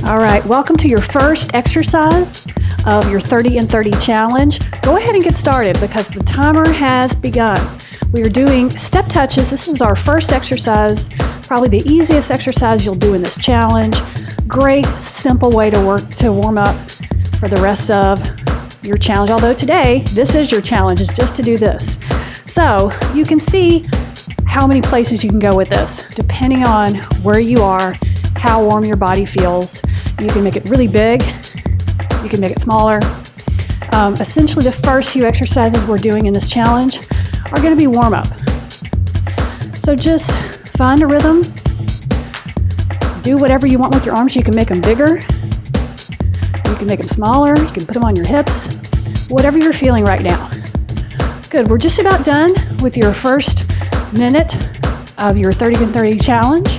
All right, welcome to your first exercise of your 30 and 30 challenge. Go ahead and get started because the timer has begun. We are doing step touches. This is our first exercise, probably the easiest exercise you'll do in this challenge. Great, simple way to warm up for the rest of your challenge. Although today, this is your challenge, is just to do this. So you can see how many places you can go with this, depending on where you are, how warm your body feels. You can make it really big, you can make it smaller. Essentially, the first few exercises we're doing in this challenge are going to be warm up. So just find a rhythm, do whatever you want with your arms. You can make them bigger, you can make them smaller, you can put them on your hips, whatever you're feeling right now. Good, we're just about done with your first minute of your 30 and 30 challenge.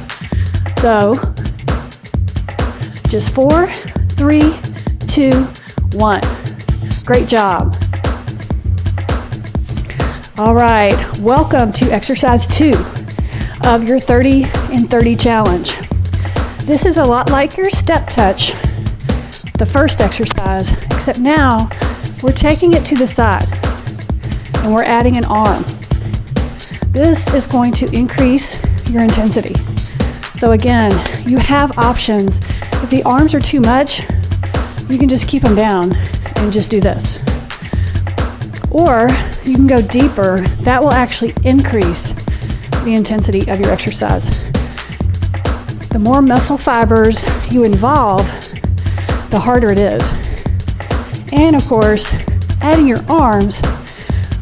So just 4, 3, 2, 1. Great job. All right, welcome to exercise 2 of your 30 and 30 challenge. This is a lot like your step touch, the first exercise, except now we're taking it to the side and we're adding an arm. This is going to increase your intensity. So again, you have options. If the arms are too much, you can just keep them down and just do this. Or you can go deeper. That will actually increase the intensity of your exercise. The more muscle fibers you involve, the harder it is. And of course, adding your arms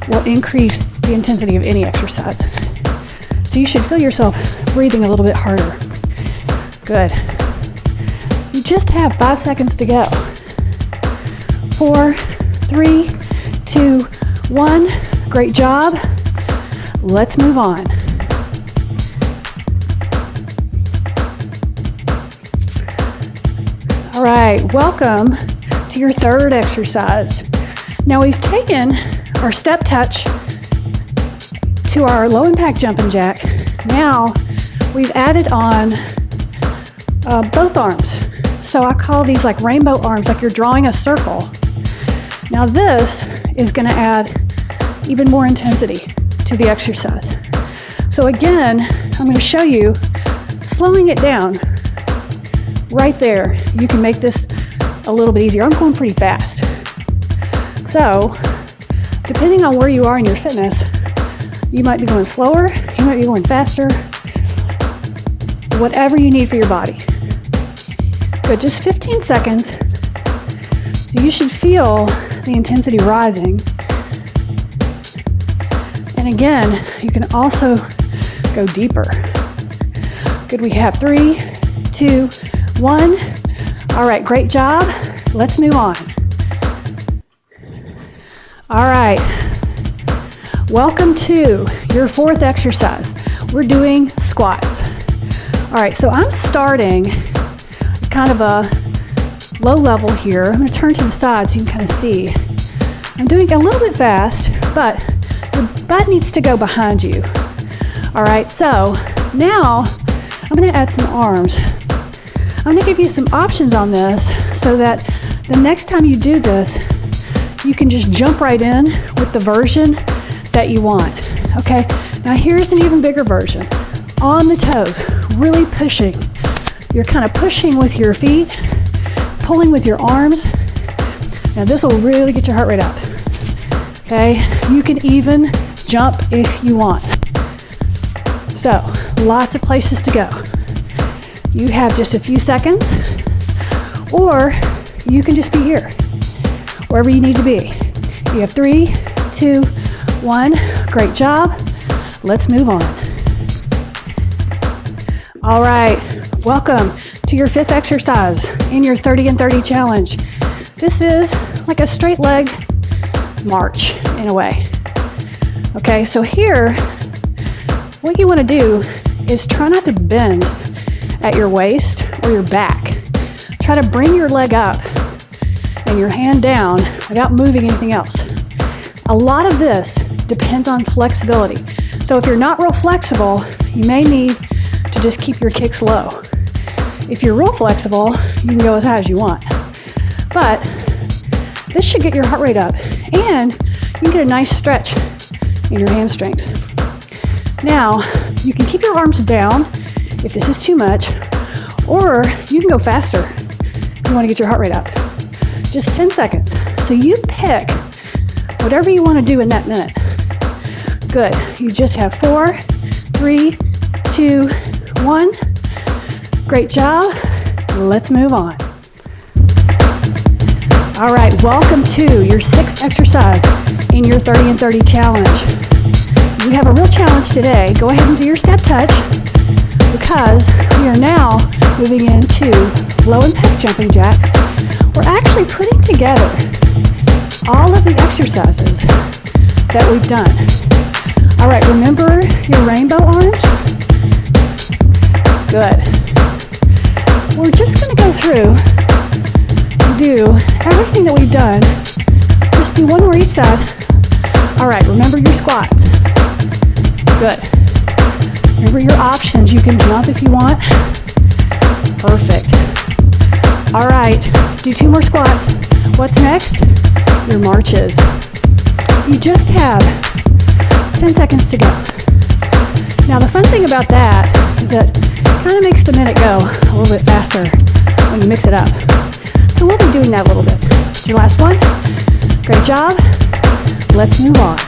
will increase the intensity of any exercise. So you should feel yourself breathing a little bit harder. Good. You just have 5 seconds to go. 4, 3, 2, 1. Great job. Let's move on. All right, welcome to your third exercise. Now we've taken our step touch to our low impact jumping jack. Now we've added on both arms. So I call these like rainbow arms, like you're drawing a circle. Now this is going to add even more intensity to the exercise. So again, I'm going to show you slowing it down right there. You can make this a little bit easier. I'm going pretty fast. So depending on where you are in your fitness, you might be going slower, you might be going faster, whatever you need for your body. Good, just 15 seconds. So you should feel the intensity rising. And again, you can also go deeper. Good, we have 3, 2, 1. All right, great job. Let's move on. All right, welcome to your fourth exercise. We're doing squats. All right, so I'm starting kind of a low level here. I'm going to turn to the side so you can kind of see. I'm doing a little bit fast, but the butt needs to go behind you. All right, so now I'm going to add some arms. I'm going to give you some options on this so that the next time you do this, you can just jump right in with the version that you want. Okay, now here's an even bigger version. On the toes, really pushing. You're kind of pushing with your feet, pulling with your arms. Now this will really get your heart rate up. Okay, you can even jump if you want. So, lots of places to go. You have just a few seconds, or you can just be here, wherever you need to be. You have 3, 2, 1. Great job. Let's move on. All right, welcome to your fifth exercise in your 30 and 30 challenge. This is like a straight leg march in a way. Okay, so here, what you want to do is try not to bend at your waist or your back. Try to bring your leg up and your hand down without moving anything else. A lot of this depends on flexibility. So if you're not real flexible, you may need to just keep your kicks low. If you're real flexible, you can go as high as you want. But this should get your heart rate up, and you can get a nice stretch in your hamstrings. Now, you can keep your arms down if this is too much, or you can go faster if you want to get your heart rate up. Just 10 seconds. So you pick whatever you want to do in that minute. Good. You just have 4, 3, 2, 1. Great job. Let's move on. All right, welcome to your 6th exercise in your 30 and 30 challenge. You have a real challenge today. Go ahead and do your step touch, because we are now moving into low impact jumping jacks. We're actually putting together all of the exercises that we've done. All right, remember your rainbow arms? Good. We're just going to go through and do everything that we've done. Just do one more each side. All right, remember your squats. Good. Remember your options. You can jump if you want. Perfect. All right, do 2 more squats. What's next? Your marches. You just have 10 seconds to go. Now the fun thing about that is that it kind of makes the minute go a little bit faster when you mix it up. So we'll be doing that a little bit. It's your last one. Great job. Let's move on.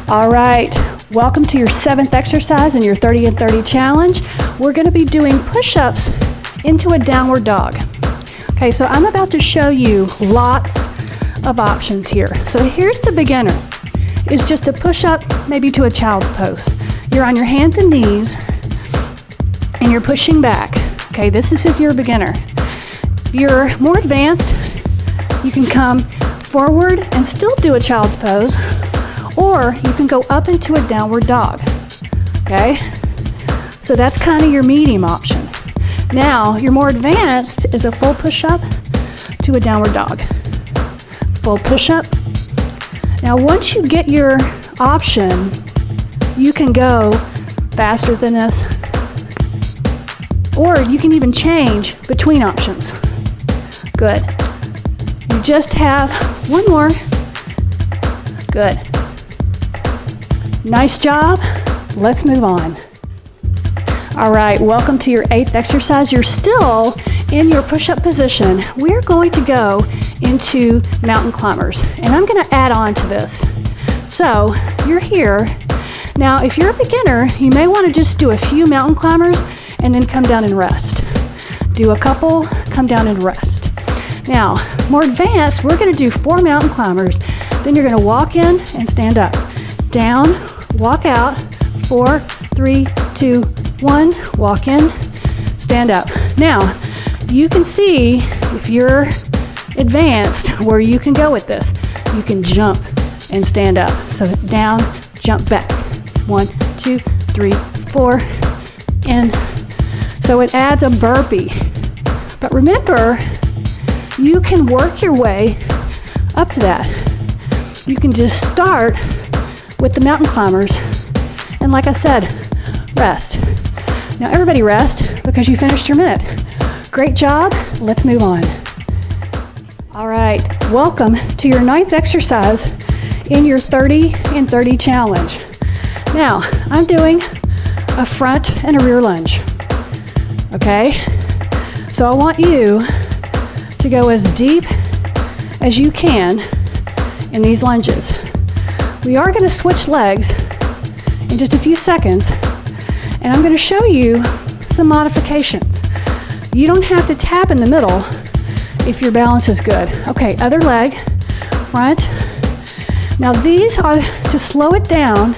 All right, welcome to your 7th exercise in your 30 and 30 challenge. We're going to be doing push-ups into a downward dog. Okay, so I'm about to show you lots of options here. So here's the beginner. It's just a push-up, maybe to a child's pose. You're on your hands and knees, and you're pushing back. Okay, this is if you're a beginner. If you're more advanced, you can come forward and still do a child's pose, or you can go up into a downward dog. Okay, so that's kind of your medium option. Now, your more advanced is a full push-up to a downward dog. Full push-up. Now, once you get your option, you can go faster than this, or you can even change between options. Good. You just have one more. Good. Nice job. Let's move on. All right, welcome to your 8th exercise. You're still in your push-up position. We're going to go into mountain climbers, and I'm going to add on to this. So you're here. Now, if you're a beginner, you may want to just do a few mountain climbers and then come down and rest. Do a couple, come down and rest. Now, more advanced, we're going to do 4 mountain climbers. Then you're going to walk in and stand up. Down, walk out, 4, 3, 2, 1, walk in, stand up. Now, you can see if you're advanced where you can go with this. You can jump and stand up. So down, jump back. 1, 2, 3, 4, and so it adds a burpee. But remember, you can work your way up to that. You can just start with the mountain climbers, and like I said, rest. Now everybody rest because you finished your minute. Great job. Let's move on. All right, welcome to your 9th exercise in your 30 and 30 challenge. Now, I'm doing a front and a rear lunge. Okay? So I want you to go as deep as you can in these lunges. We are going to switch legs in just a few seconds, and I'm going to show you some modifications. You don't have to tap in the middle if your balance is good. Okay, other leg, front. Now these are to slow it down.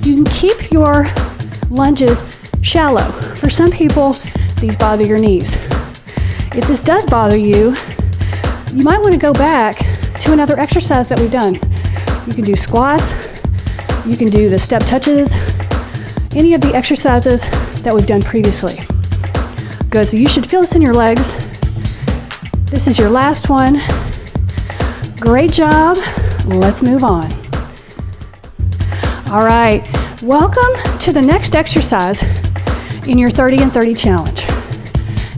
You can keep your lunges shallow. For some people, these bother your knees. If this does bother you, you might want to go back to another exercise that we've done. You can do squats, you can do the step touches, any of the exercises that we've done previously. Good, so you should feel this in your legs. This is your last one. Great job. Let's move on. All right, welcome to the next exercise in your 30 and 30 challenge.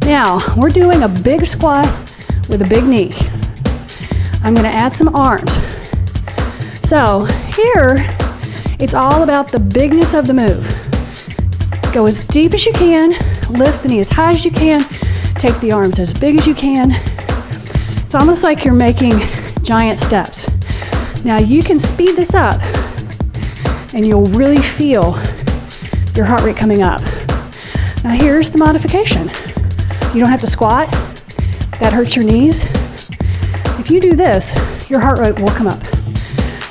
Now, we're doing a big squat with a big knee. I'm gonna add some arms. So here, it's all about the bigness of the move. Go as deep as you can, lift the knee as high as you can, take the arms as big as you can. It's almost like you're making giant steps. Now you can speed this up and you'll really feel your heart rate coming up. Now here's the modification. You don't have to squat. That hurts your knees. If you do this, your heart rate will come up.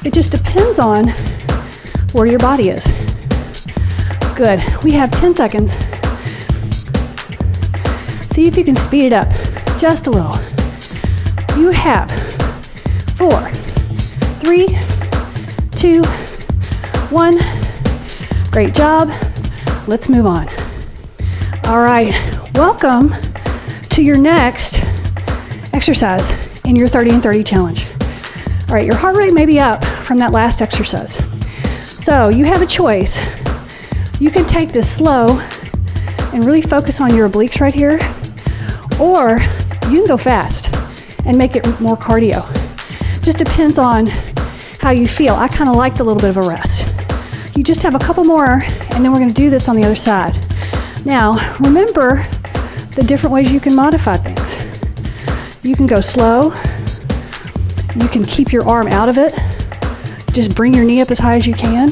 It just depends on where your body is. Good. We have 10 seconds. See if you can speed it up just a little. You have 4, 3, 2, 1. Great job. Let's move on. All right. Welcome to your next exercise in your 30 and 30 challenge. All right, your heart rate may be up from that last exercise. So you have a choice. You can take this slow and really focus on your obliques right here, or you can go fast and make it more cardio. Just depends on how you feel. I kind of liked a little bit of a rest. You just have a couple more, and then we're gonna do this on the other side. Now, remember the different ways you can modify things. You can go slow. You can keep your arm out of it. Just bring your knee up as high as you can.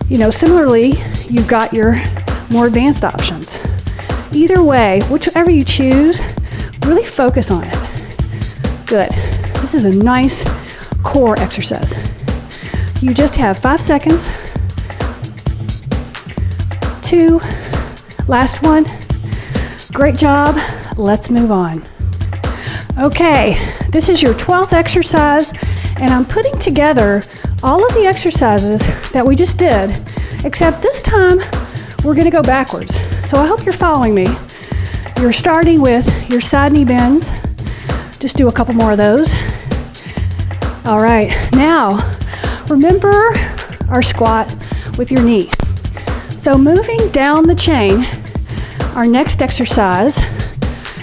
You know, similarly, you've got your more advanced options. Either way, whichever you choose, really focus on it. Good. This is a nice core exercise. You just have 5 seconds. 2, last one. Great job. Let's move on. Okay, this is your 12th exercise, and I'm putting together all of the exercises that we just did, except this time we're gonna go backwards. So I hope you're following me. You're starting with your side knee bends. Just do a couple more of those. All right, now remember our squat with your knee. So moving down the chain, our next exercise,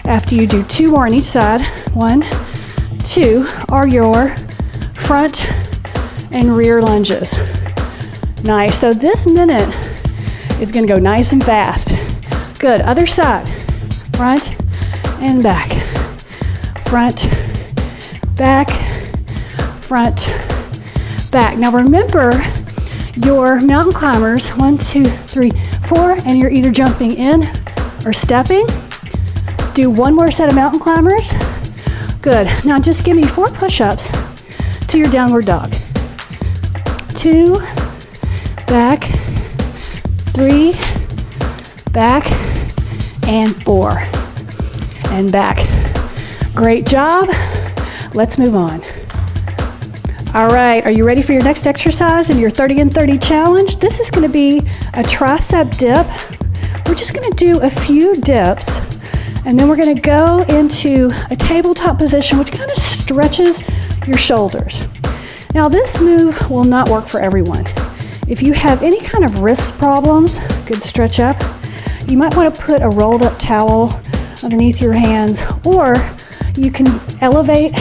after you do 2 more on each side, 1, 2, are your front and rear lunges. Nice. So this minute is going to go nice and fast. Good. Other side. Front and back. Front, back, front, back. Now remember your mountain climbers, 1, 2, 3, 4, and you're either jumping in or stepping. Do 1 more set of mountain climbers. Good. Now just give me 4 push-ups to your downward dog. 2, back, 3, back, and 4, and back. Great job. Let's move on. All right, are you ready for your next exercise in your 30 and 30 challenge? This is going to be a tricep dip. We're just going to do a few dips, and then we're going to go into a tabletop position, which kind of stretches your shoulders. Now, this move will not work for everyone. If you have any kind of wrist problems, good stretch up. You might want to put a rolled up towel underneath your hands, or you can elevate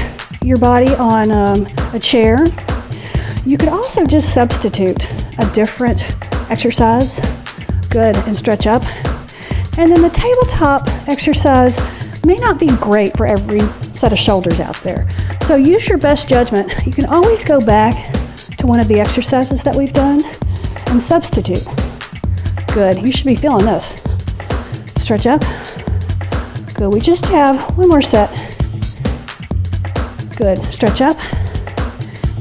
your body on a chair. You could also just substitute a different exercise. Good, and stretch up. And then the tabletop exercise may not be great for every set of shoulders out there. So use your best judgment. You can always go back to one of the exercises that we've done and substitute. Good, you should be feeling this. Stretch up. Good, we just have 1 more set. Good, stretch up,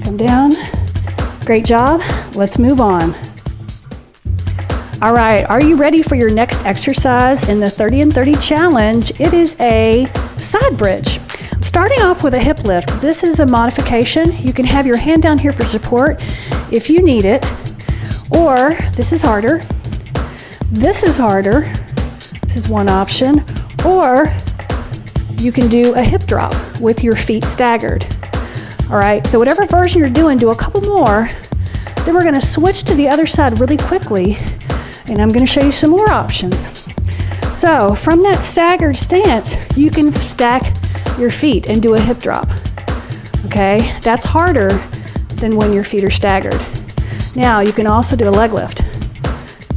come down. Great job, let's move on. All right, are you ready for your next exercise in the 30 and 30 challenge? It is a side bridge. I'm starting off with a hip lift. This is a modification. You can have your hand down here for support if you need it, or this is harder. This is harder. This is one option, or you can do a hip drop with your feet staggered. All right, so whatever version you're doing, do a couple more. Then we're gonna switch to the other side really quickly, and I'm gonna show you some more options. So from that staggered stance, you can stack your feet and do a hip drop. Okay, that's harder than when your feet are staggered. Now you can also do a leg lift.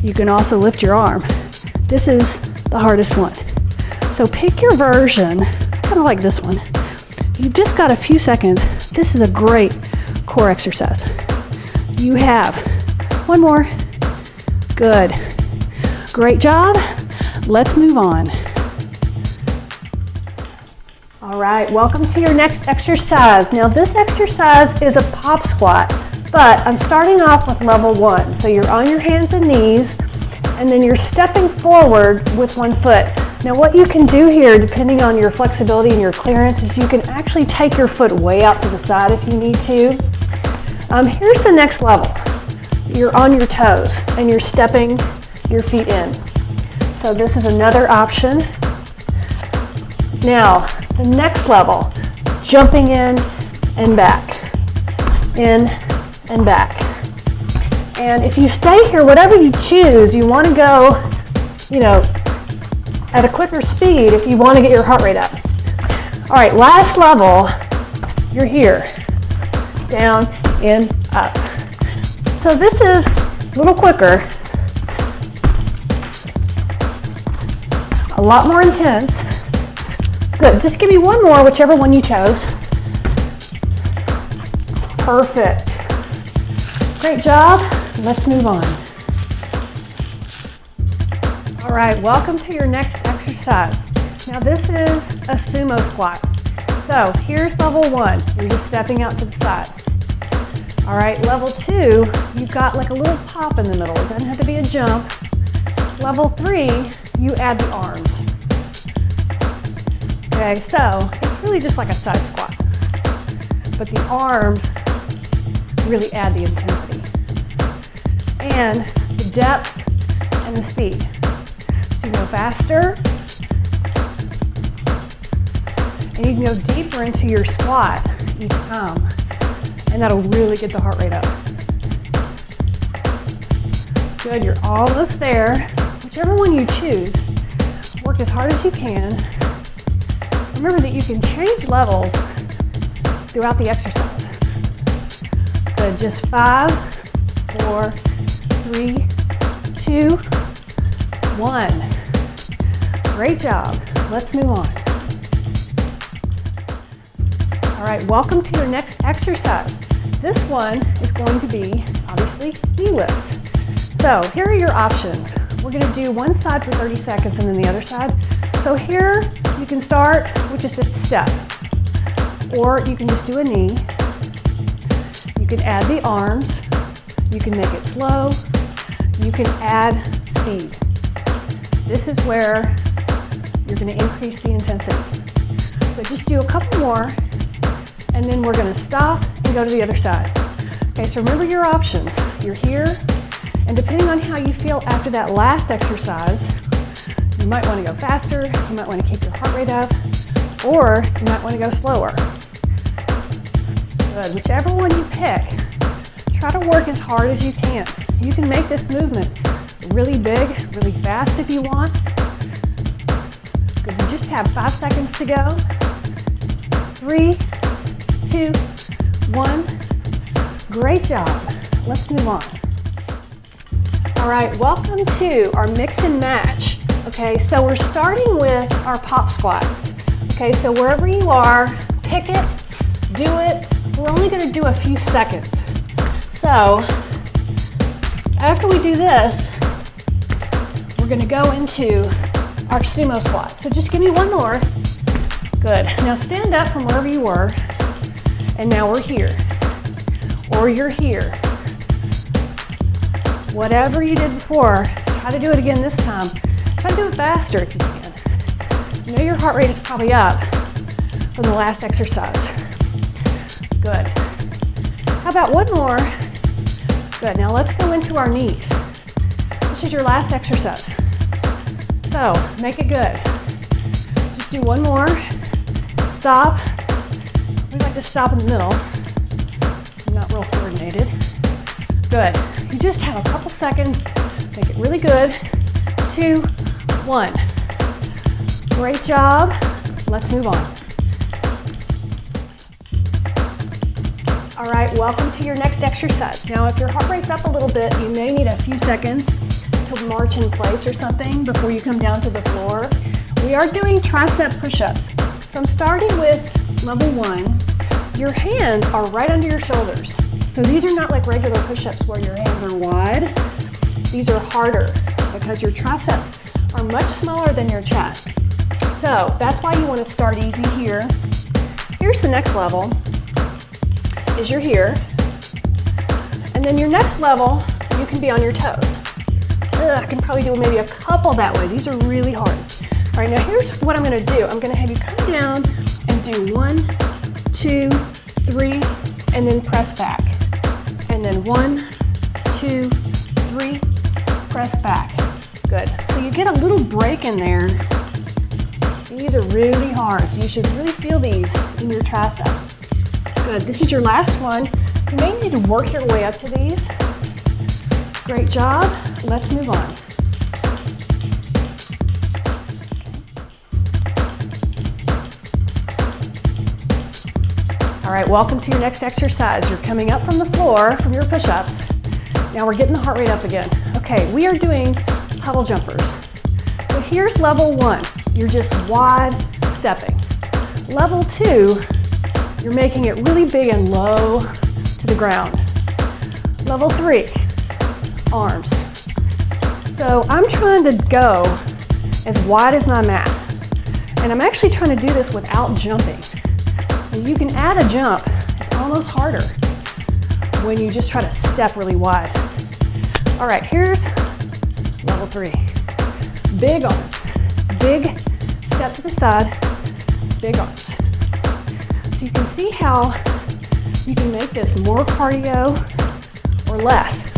You can also lift your arm. This is the hardest one. So pick your version. I kind of like this one. You've just got a few seconds. This is a great core exercise. You have one more. Good. Great job. Let's move on. All right, welcome to your next exercise. Now this exercise is a pop squat, but I'm starting off with level 1. So you're on your hands and knees, and then you're stepping forward with one foot. Now what you can do here, depending on your flexibility and your clearance, is you can actually take your foot way out to the side if you need to. Here's the next level. You're on your toes, and you're stepping your feet in. So this is another option. Now, the next level, jumping in and back, in and back. And if you stay here, whatever you choose, you want to go, at a quicker speed if you want to get your heart rate up. All right, last level, you're here, down, in, up. So this is a little quicker, a lot more intense. Good, just give me one more, whichever one you chose. Perfect. Great job, let's move on. All right, welcome to your next exercise. Now this is a sumo squat. So here's level 1, you're just stepping out to the side. All right, level 2, you've got like a little pop in the middle. It doesn't have to be a jump. Level 3, you add the arms. Okay, so it's really just like a side squat, but the arms really add the intensity and the depth and the speed. So you go faster, and you can go deeper into your squat each time, and that'll really get the heart rate up. Good, you're almost there. Whichever one you choose, work as hard as you can. Remember that you can change levels throughout the exercise. Good, just 5, 4, 3, 2, 1. Great job. Let's move on. All right, welcome to your next exercise. This one is going to be, obviously, knee lifts. So here are your options. We're going to do one side for 30 seconds and then the other side. So here you can start with just a step, or you can just do a knee. You can add the arms. You can make it slow. You can add speed. This is where you're going to increase the intensity. So just do a couple more, and then we're going to stop and go to the other side. Okay, so remember your options. You're here, and depending on how you feel after that last exercise, you might want to go faster, you might want to keep your heart rate up, or you might want to go slower. Good, whichever one you pick, try to work as hard as you can. You can make this movement really big, really fast if you want. Good, you just have 5 seconds to go. 3, 2, 1. Great job. Let's move on. All right, welcome to our mix and match. Okay, so we're starting with our pop squats. Okay, so wherever you are, pick it, do it. We're only going to do a few seconds. So after we do this, we're going to go into our sumo squat. So just give me one more. Good. Now stand up from wherever you were, and now we're here, or you're here. Whatever you did before, try to do it again this time. Try to do it faster if you can. I know your heart rate is probably up from the last exercise. Good. How about one more? Good. Now let's go into our knees. This is your last exercise. So make it good. Just do one more. Stop. We like to stop in the middle. Not real coordinated. Good. You just have a couple seconds. Make it really good. 2, 1. Great job. Let's move on. All right, welcome to your next exercise. Now, if your heart rate's up a little bit, you may need a few seconds to march in place or something before you come down to the floor. We are doing tricep push-ups. So I'm starting with level 1. Your hands are right under your shoulders. So these are not like regular push-ups where your hands are wide. These are harder because your triceps are much smaller than your chest. So that's why you want to start easy here. Here's the next level, is you're here. And then your next level, you can be on your toes. I can probably do maybe a couple that way. These are really hard. All right, now here's what I'm gonna do. I'm gonna have you come down and do 1, 2, 3, and then press back. And then 1, 2, 3, press back. Good. So you get a little break in there. These are really hard, so you should really feel these in your triceps. Good. This is your last one. You may need to work your way up to these. Great job. Let's move on. All right, welcome to your next exercise. You're coming up from the floor from your push-ups. Now we're getting the heart rate up again. Okay, we are doing puddle jumpers. So here's level 1. You're just wide stepping. Level 2, you're making it really big and low to the ground. Level 3, arms. So I'm trying to go as wide as my mat. And I'm actually trying to do this without jumping. And you can add a jump. It's almost harder when you just try to step really wide. All right, here's level 3. Big arms. Big step to the side, big arms. So you can see how you can make this more cardio or less,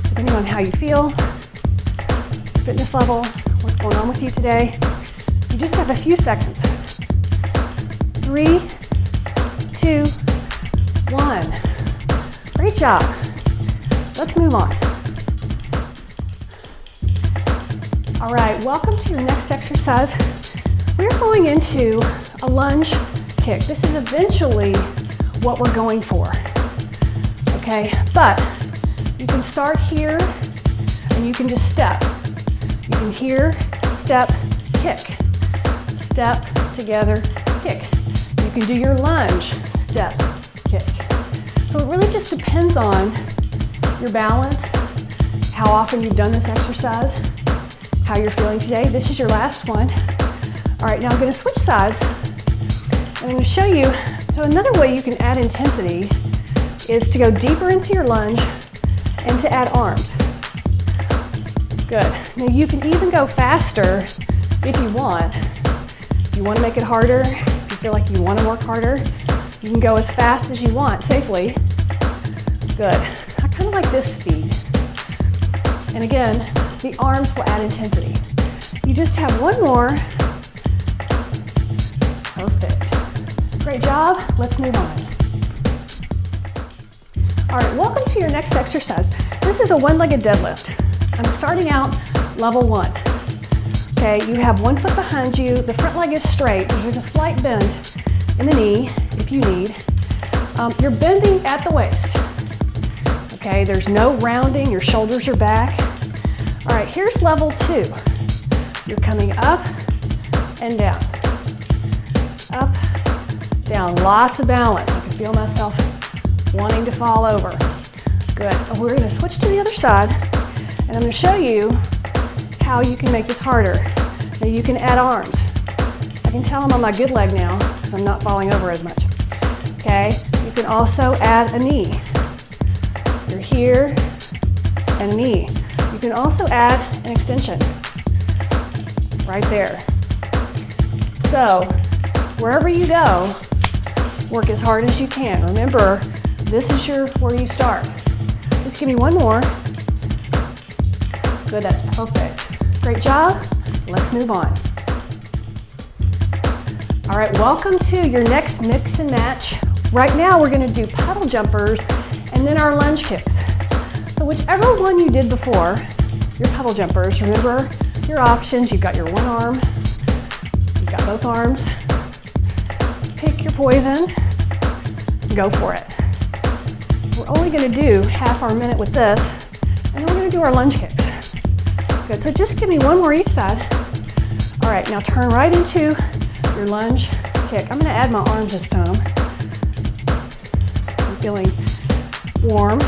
depending on how you feel, fitness level, what's going on with you today. You just have a few seconds. 3, 2, 1. Great job. Let's move on. All right, welcome to your next exercise. We're going into a lunge kick. This is eventually what we're going for, okay? But you can start here and you can just step. You can here, step, kick. Step, together, kick. You can do your lunge, step, kick. So it really just depends on your balance, how often you've done this exercise, how you're feeling today. This is your last one. All right, now I'm going to switch sides. I'm going to show you, so another way you can add intensity is to go deeper into your lunge and to add arms. Good. Now you can even go faster if you want. If you want to make it harder, if you feel like you want to work harder, you can go as fast as you want safely. Good. I kind of like this speed. And again, the arms will add intensity. You just have one more. Perfect. Great job. Let's move on. All right, welcome to your next exercise. This is a one-legged deadlift. I'm starting out level 1. Okay, you have one foot behind you. The front leg is straight. There's a slight bend in the knee if you need. You're bending at the waist. Okay, there's no rounding. Your shoulders are back. All right, here's level 2. You're coming up and down. Up, down. Lots of balance. I can feel myself wanting to fall over. Good. We're going to switch to the other side, and I'm going to show you how you can make this harder. Now you can add arms. I can tell I'm on my good leg now because I'm not falling over as much. Okay. You can also add a knee. You're here and a knee. You can also add an extension right there. So wherever you go, work as hard as you can. Remember, this is where you start. Just give me one more. Good, that's perfect. Great job. Let's move on. All right, welcome to your next mix and match. Right now we're going to do puddle jumpers and then our lunge kicks. So whichever one you did before, your puddle jumpers, remember your options. You've got your one arm You've got both arms. Pick your poison. Go for it. We're only going to do half our minute with this, and then we're going to do our lunge kicks. Good, so just give me one more each side. All right, now turn right into your lunge kick. I'm going to add my arms this time. I'm feeling warm.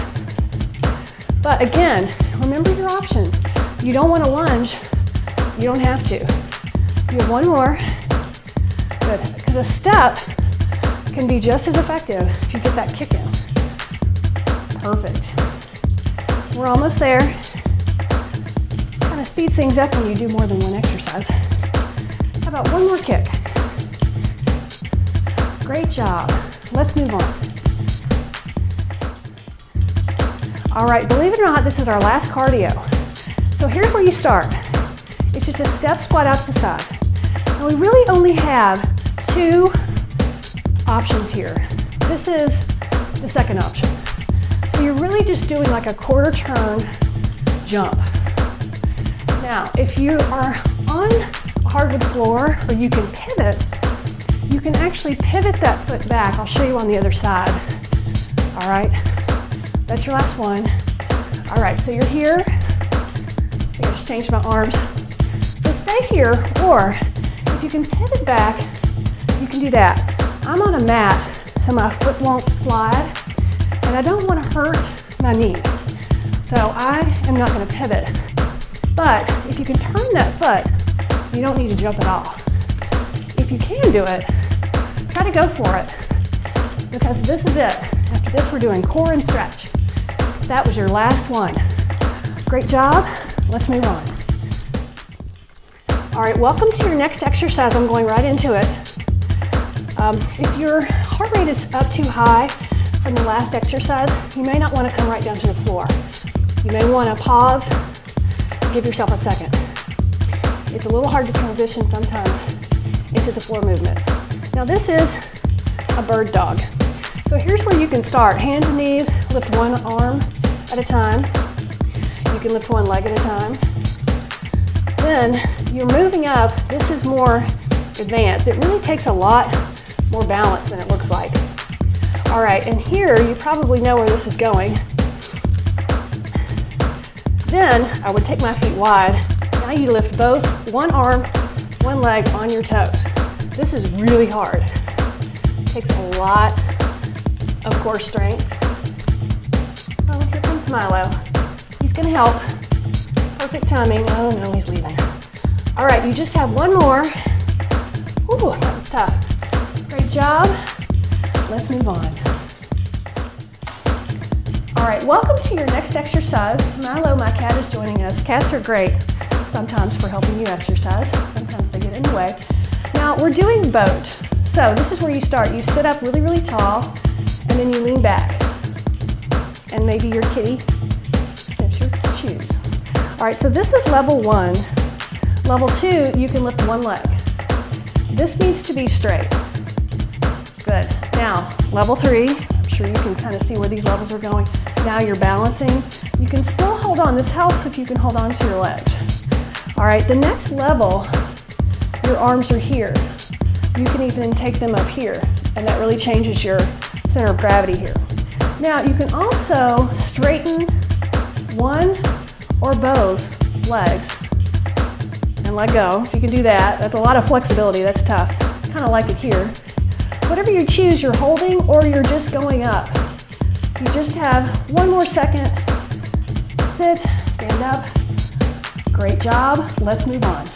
But again, remember your options. You don't want to lunge, you don't have to. You have one more. Good, because a step can be just as effective if you get that kick in. Perfect. We're almost there. Kind of speed things up when you do more than one exercise. How about one more kick? Great job. Let's move on. All right, believe it or not, this is our last cardio. So here's where you start. It's just a step squat out to the side. And we really only have two options here. This is the second option. So you're really just doing like a quarter turn jump. Now, if you are on a hardwood floor or you can pivot, you can actually pivot that foot back. I'll show you on the other side. All right, that's your last one. All right, so you're here. I just changed my arms. So stay here, or if you can pivot back, you can do that. I'm on a mat, so my foot won't slide, and I don't want to hurt my knee. So I am not going to pivot. But if you can turn that foot, you don't need to jump at all. If you can do it, try to go for it, because this is it. After this, we're doing core and stretch. That was your last one. Great job. Let's move on. All right, welcome to your next exercise. I'm going right into it. If your heart rate is up too high from the last exercise, you may not want to come right down to the floor. You may want to pause, give yourself a second. It's a little hard to transition sometimes into the floor movements. Now this is a bird dog. So here's where you can start. Hands and knees, lift one arm at a time. You can lift one leg at a time. Then you're moving up. This is more advanced. It really takes a lot more balance than it looks like. All right, and here you probably know where this is going. Then I would take my feet wide. Now you lift both, one arm, one leg on your toes. This is really hard. It takes a lot of core strength. Oh, here comes Milo. He's gonna help. Perfect timing. Oh no, he's leaving. All right, you just have one more. Ooh, that was tough. Great job. Let's move on. All right, welcome to your next exercise. Milo, my cat, is joining us. Cats are great sometimes for helping you exercise. Sometimes they get in the way. Now, we're doing boat. So this is where you start. You sit up really, really tall, and then you lean back. And maybe your kitty sniffs your shoes. All right, so this is level 1. Level 2, you can lift one leg. This needs to be straight. Good. Now, level 3, I'm sure you can kind of see where these levels are going. Now you're balancing. You can still hold on. This helps if you can hold on to your legs. All right, the next level, your arms are here. You can even take them up here, and that really changes your center of gravity here. Now, you can also straighten one or both legs and let go. If you can do that, that's a lot of flexibility. That's tough. Kind of like it here. Whatever you choose, you're holding or you're just going up. You just have one more second. Sit, stand up. Great job. Let's move on.